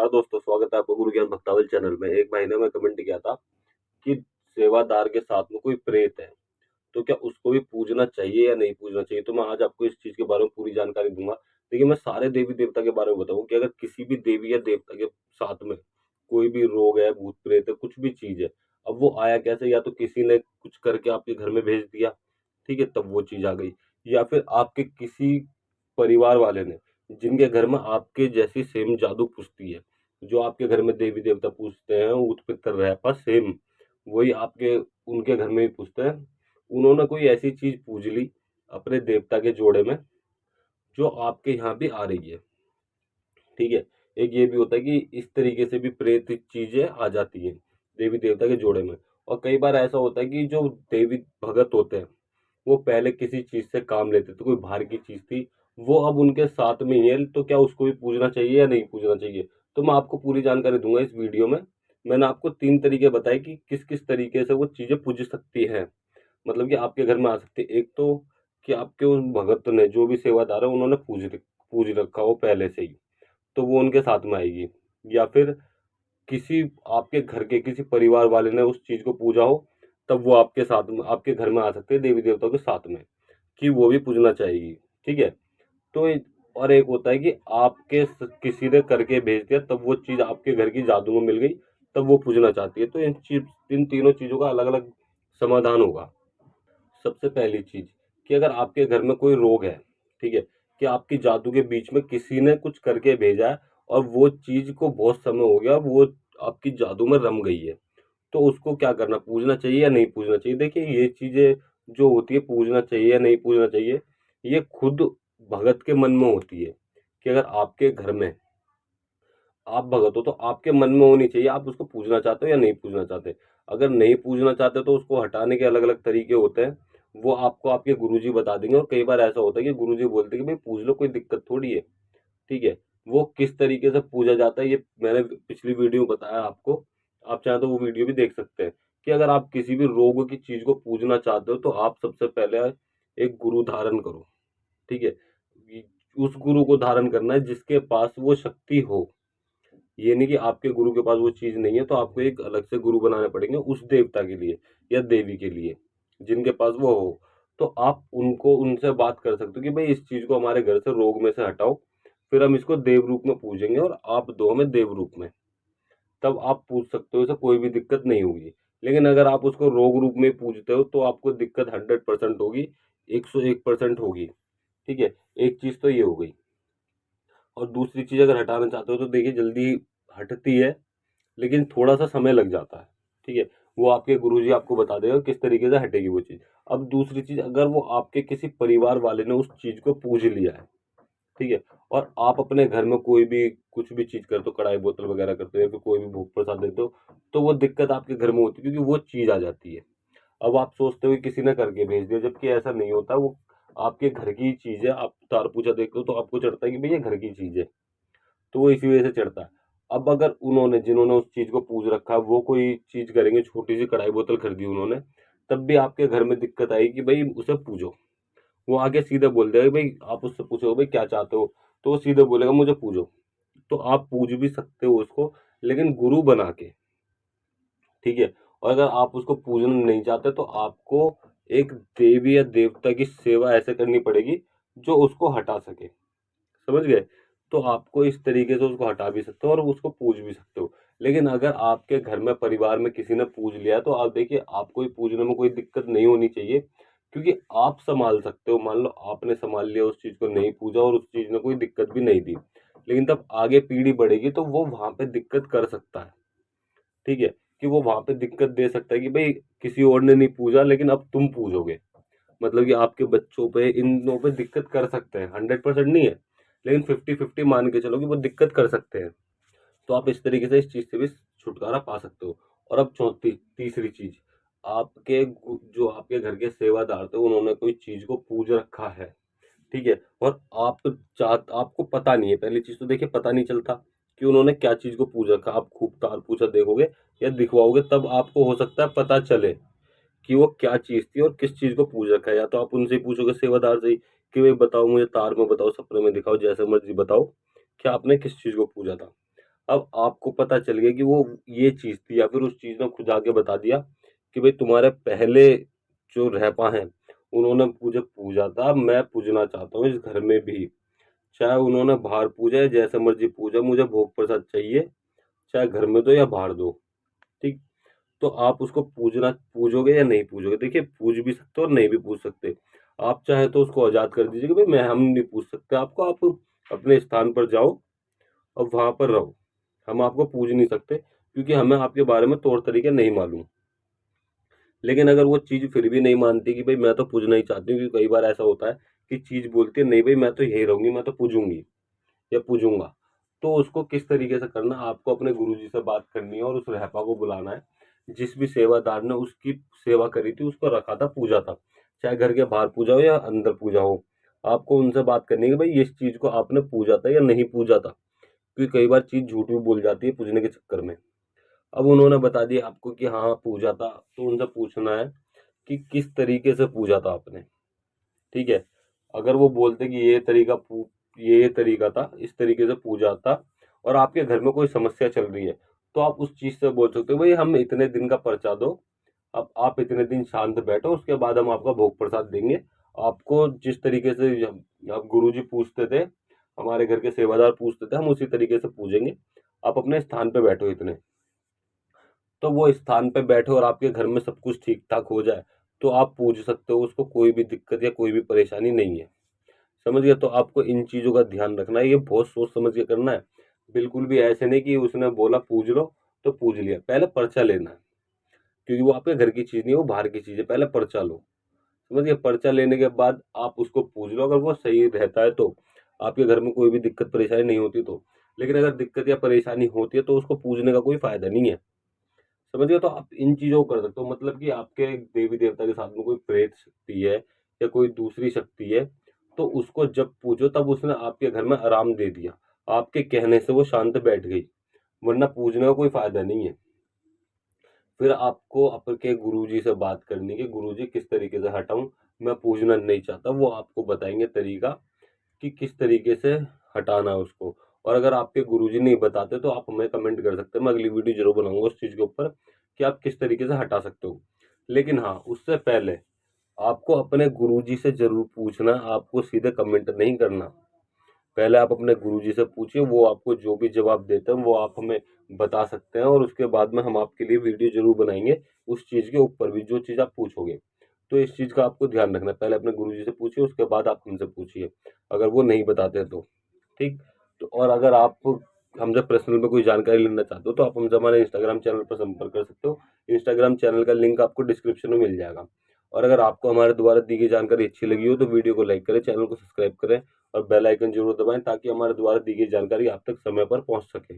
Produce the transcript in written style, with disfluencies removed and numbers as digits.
नमस्कार दोस्तों, स्वागत है आपका गुरु ज्ञान भक्तावल चैनल में। एक भाई ने मैं कमेंट किया था कि सेवादार के साथ में कोई प्रेत है, तो क्या उसको भी पूजना चाहिए या नहीं पूजना चाहिए? तो मैं आज आपको इस चीज़ के बारे में पूरी जानकारी दूँगा। देखिए, मैं सारे देवी-देवता के बारे में बताऊँ कि अगर किसी भी देवी या देवता के साथ में कोई भी रोग है, भूत-प्रेत है, कुछ भी चीज़ है, अब वो आया कैसे? या तो किसी ने कुछ करके आपके घर में भेज दिया, ठीक है? तब वो चीज़ आ गई, या फिर आपके किसी परिवार वाले ने, जिनके घर में आपके जैसी सेम जादू पूजती है, जो आपके घर में देवी-देवता पूजते हैं, ऊत-पितर, रैपा सेम वही आपके उनके घर में भी पूजते हैं। उन्होंने कोई ऐसी चीज़ पूज ली अपने देवता के जोड़े में, जो आपके यहाँ भी आ रही है, ठीक है? एक ये भी होता है कि इस तरीके से भी प्रेत चीज़ें आ जाती हैं, देवी-देवता के जोड़े में। और कई बार ऐसा होता है कि जो देवी भगत होते हैं, वो पहले किसी चीज़ से काम लेते थे, कोई बाहर की चीज़ थी, वो अब उनके साथ में ही है, तो क्या उसको भी पूजना चाहिए या नहीं पूजना चाहिए? तो मैं आपको पूरी जानकारी दूँगा इस वीडियो में। मैंने आपको 3 तरीके बताए कि किस-किस तरीके से वो चीज़ें पूज सकती हैं। मतलब कि आपके घर में आ सकती है। एक तो कि आपके उस भगत ने, जो भी सेवादार है, उन्होंने पूज रखा हो पहले से ही, तो वो उनके साथ में आएगी। या फिर किसी आपके घर के किसी परिवार वाले ने उस चीज़ को पूजा हो, तब वो आपके साथ में आपके घर में आ सकते हैं देवी-देवताओं के साथ में, कि वो भी पूजना चाहेगी, ठीक है? तो और एक होता है कि आपके किसी ने करके भेज दिया, तब वो चीज़ आपके घर की जादू में मिल गई, तब वो पूजना चाहती है। तो इन तीनों चीज़ों का अलग-अलग समाधान होगा। सबसे पहली चीज़ कि अगर आपके घर में कोई रोग है, ठीक है? कि आपकी जादू के बीच में किसी ने कुछ करके भेजा है और वो चीज़ को बहुत समय हो गया, वो आपकी जादू में रम गई है, तो उसको क्या करना, पूजना चाहिए या नहीं पूजना चाहिए? देखिए, ये चीज़ें जो होती है, पूजना चाहिए या नहीं पूजना चाहिए, ये खुद भगत के मन में होती है कि अगर आपके घर में आप भगत हो, तो आपके मन में होनी चाहिए, आप उसको पूजना चाहते हो या नहीं पूजना चाहते। अगर नहीं पूजना चाहते, तो उसको हटाने के अलग-अलग तरीके होते हैं, वो आपको आपके गुरुजी बता देंगे। और कई बार ऐसा होता है कि गुरुजी बोलते हैं कि भाई पूज लो, कोई दिक्कत थोड़ी है, ठीक है? वो किस तरीके से पूजा जाता है, ये मैंने पिछली वीडियो में बताया आपको। आप चाहें तो वो वीडियो भी देख सकते हैं कि अगर आप किसी भी रोग की चीज़ को पूजना चाहते हो, तो आप सबसे पहले एक गुरु धारण करो, ठीक है? उस गुरु को धारण करना है जिसके पास वो शक्ति हो। ये नहीं कि आपके गुरु के पास वो चीज़ नहीं है, तो आपको एक अलग से गुरु बनाने पड़ेंगे उस देवता के लिए या देवी के लिए, जिनके पास वो हो। तो आप उनको उनसे बात कर सकते हो कि भाई इस चीज़ को हमारे घर से, रोग में से हटाओ, फिर हम इसको देव रूप में पूजेंगे और आप दो हमें देव रूप में। तब आप पूज सकते हो, इसे कोई भी दिक्कत नहीं होगी। लेकिन अगर आप उसको रोग रूप में पूजते हो, तो आपको दिक्कत 100% होगी, 101% होगी, ठीक है? एक चीज़ तो ये हो गई। और दूसरी चीज़ अगर हटाना चाहते हो, तो देखिए जल्दी हटती है, लेकिन थोड़ा-सा समय लग जाता है, ठीक है? वो आपके गुरुजी आपको बता देगा किस तरीके से हटेगी वो चीज़। अब दूसरी चीज़, अगर वो आपके किसी परिवार वाले ने उस चीज़ को पूज लिया है, ठीक है? और आप अपने घर में कोई भी कुछ भी चीज़ करते हो, कढ़ाई बोतल वगैरह करते हो या फिर कोई भी भोग प्रसाद देते हो, तो वो दिक्कत आपके घर में होती है, क्योंकि वो चीज़ आ जाती है। अब आप सोचते हो कि किसी ने करके भेज दिया, जबकि ऐसा नहीं होता, वो आपके घर की चीज़ है। आप तार पूजा देखते हो, तो आपको चढ़ता है कि भई ये घर की चीज़ है। तो वो इसी वजह से चढ़ता है। अब अगर जिन्होंने उस चीज़ को पूज रखा है, वो कोई चीज़ करेंगे, छोटी-सी कढ़ाई बोतल खरीदी उन्होंने, तब भी आपके घर में दिक्कत आएगी कि भई उसे पूजो। वो आगे सीधे बोल देगा, भई आप उससे पूछो भई क्या चाहते हो? तो वो सीधे बोलेगा मुझे पूजो। तो आप पूज भी सकते हो उसको, लेकिन गुरु बना के, ठीक है? और अगर आप उसको पूजना नहीं चाहते, तो आपको एक देवी या देवता की सेवा ऐसे करनी पड़ेगी, जो उसको हटा सके। समझ गए? तो आपको इस तरीके से उसको हटा भी सकते हो और उसको पूज भी सकते हो। लेकिन अगर आपके घर में, परिवार में किसी ने पूज लिया है, तो आप देखिए, आपको ही पूजने में कोई दिक्कत नहीं होनी चाहिए, क्योंकि आप सँभाल सकते हो। मान लो आपने सँभाल लिया, उस चीज़ को नहीं पूजा और उस चीज़ ने कोई दिक्कत भी नहीं दी। लेकिन तब आगे पीढ़ी बढ़ेगी, तो वो वहाँ पे दिक्कत कर सकता है, ठीक है? कि वो वहाँ पे दिक्कत दे सकता है कि भई किसी और ने नहीं पूजा, लेकिन अब तुम पूजोगे। मतलब कि आपके बच्चों पे, इन लोगों पे दिक्कत कर सकते हैं, 100% नहीं है, लेकिन 50-50 मान के चलो कि वो दिक्कत कर सकते हैं। तो आप इस तरीके से इस चीज़ से भी छुटकारा पा सकते हो। और अब चौथी तीसरी चीज़, जो आपके घर के सेवादार थे, उन्होंने कोई चीज़ को पूज रखा है, ठीक है? और आपको पता नहीं है, पहली चीज़ तो देखिए पता नहीं चलता कि उन्होंने क्या चीज़ को पूज रखा। आप खूब तार पूजा देखोगे या दिखवाओगे, तब आपको हो सकता है पता चले कि वो क्या चीज़ थी और किस चीज़ को पूज रखा है। या तो आप उनसे ही पूछोगे, सेवादार से ही, कि भई बताओ मुझे, तार में बताओ, सपने में दिखाओ, जैसे मर्ज़ी बताओ कि आपने किस चीज़ को पूजा था। अब आपको पता चल गया कि वो ये चीज़ थी, या फिर उस चीज़ ने खुद आके बता दिया कि भाई तुम्हारे पहले जो रहपा हैं, उन्होंने मुझे पूजा था, मैं पूजना चाहता हूँ इस घर में भी। चाहे उन्होंने बाहर पूजा या जैसे मर्ज़ी पूजा, मुझे भोग प्रसाद चाहिए, चाहे घर में दो या बाहर दो, ठीक? तो आप उसको पूजोगे या नहीं पूजोगे? देखिए, पूज भी सकते हो और नहीं भी पूज सकते। आप चाहें तो उसको आज़ाद कर दीजिए कि भाई हम नहीं पूज सकते आपको, आप अपने स्थान पर जाओ और वहाँ पर रहो। हम आपको पूज नहीं सकते क्योंकि हमें आपके बारे में तौर तरीके नहीं मालूम। लेकिन अगर वो चीज़ फिर भी नहीं मानती कि भाई मैं तो पूजना ही चाहती हूँ, क्योंकि कई बार ऐसा होता है कि चीज़ बोलती है नहीं भाई मैं तो यहीं रहूँगी, मैं तो पूजूँगी या पूजूँगा। तो उसको किस तरीके से करना, आपको अपने गुरुजी से बात करनी है और उस रहपा को बुलाना है। जिस भी सेवादार ने उसकी सेवा करी थी, उसको रखा था, पूजा था। चाहे घर के बाहर पूजा हो या अंदर पूजा हो। आपको उनसे बात करनी है कि भाई इस चीज़ को आपने पूजा था या नहीं पूजा था। क्योंकि कई बार चीज़ झूठ भी बोल जाती है पूजने के चक्कर में। अब उन्होंने बता दिया आपको कि हाँ, पूजा था, तो उनसे पूछना है कि किस तरीके से पूजा था आपने, ठीक है? अगर वो बोलते कि ये तरीका था, इस तरीके से पूजा था और आपके घर में कोई समस्या चल रही है, तो आप उस चीज़ से बोल सकते हो भई हम इतने दिन का पर्चा दो, अब आप इतने दिन शांत बैठो, उसके बाद हम आपका भोग प्रसाद देंगे। आपको जिस तरीके से अब गुरुजी पूछते थे, हमारे घर के सेवादार पूछते थे, हम उसी तरीके से पूजेंगे। आप अपने स्थान पे बैठो इतने। तो वो स्थान पे बैठे और आपके घर में सब कुछ ठीक-ठाक हो जाए, तो आप पूज सकते हो उसको, कोई भी दिक्कत या कोई भी परेशानी नहीं है। समझ गए? तो आपको इन चीज़ों का ध्यान रखना है, ये बहुत सोच समझ के करना है। बिल्कुल भी ऐसे नहीं कि उसने बोला पूज लो, तो पूज लिया। पहले पर्चा लेना है, क्योंकि वो आपके घर की चीज़ नहीं है, वो बाहर की चीज़ है, पहले पर्चा लो। समझ गए? पर्चा लेने के बाद आप उसको पूज लो, अगर वो सही रहता है तो, आपके घर में कोई भी दिक्कत परेशानी नहीं होती तो। लेकिन अगर दिक्कत या परेशानी होती है, तो उसको पूजने का कोई फ़ायदा नहीं है। समझ गए? तो आप इन चीज़ों को कर सकते हो, मतलब कि आपके देवी-देवता के साथ में कोई प्रेत शक्ति है या कोई दूसरी शक्ति है, तो उसको जब पूजो तब उसने आपके घर में आराम दे दिया। आपके कहने से वो शांत बैठ गई, वरना पूजने का कोई फ़ायदा नहीं है। फिर आपको आपके गुरुजी से बात करनी है कि गुरुजी किस तरीके से हटाऊँ, मैं पूजना नहीं चाहता। वो आपको बताएँगे तरीका कि किस तरीके से हटाना है उसको। और अगर आपके गुरुजी नहीं बताते तो आप हमें कमेंट कर सकते हैं, मैं अगली वीडियो ज़रूर बनाऊँगा उस चीज़ के ऊपर कि आप किस तरीके से हटा सकते हो। लेकिन हाँ, उससे पहले आपको अपने गुरुजी से ज़रूर पूछना, आपको सीधे कमेंट नहीं करना। पहले आप अपने गुरुजी से पूछिए, वो आपको जो भी जवाब देते हैं वो आप हमें बता सकते हैं, और उसके बाद में हम आपके लिए वीडियो ज़रूर बनाएँगे उस चीज़ के ऊपर भी, जो चीज़ आप पूछोगे। तो इस चीज़ का आपको ध्यान रखना है, पहले अपने गुरुजी से पूछिए, उसके बाद आप हमसे पूछिए, अगर वो नहीं बताते हैं तो। ठीक? तो और अगर आप हमसे पर्सनल में कोई जानकारी लेना चाहते हो, तो आप हमसे हमारे इंस्टाग्राम चैनल पर संपर्क कर सकते हो। इंस्टाग्राम चैनल का लिंक आपको डिस्क्रिप्शन में मिल जाएगा। और अगर आपको हमारे द्वारा दी गई जानकारी अच्छी लगी हो, तो वीडियो को लाइक करें, चैनल को सब्सक्राइब करें और बेल आइकन ज़रूर दबाएँ, ताकि हमारे द्वारा दी गई जानकारी आप तक समय पर पहुँच सके।